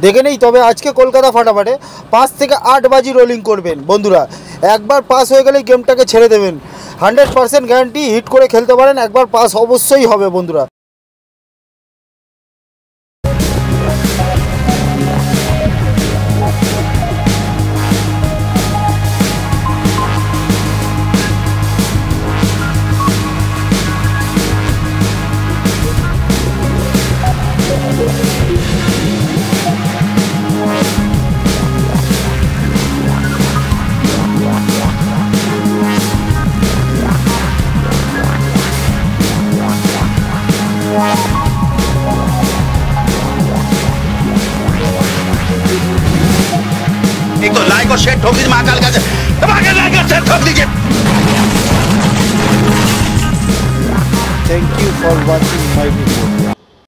দেখে নেই। তবে আজকে কলকাতা ফাটাফাটে 5 থেকে 8 বাজি রোলিং করবেন বন্ধুরা। একবার পাস হয়ে গেলে গেমটাকে ছেড়ে দেবেন, 100% গ্যারান্টি। হিট করে খেলতে পারেন, একবার পাস অবশ্যই হবে বন্ধুরা। एक तो लाइक और शेयर ठोक दीजिए, महाकाल का लाइक और शेयर ठोक दीजिए। Thank you for watching my video.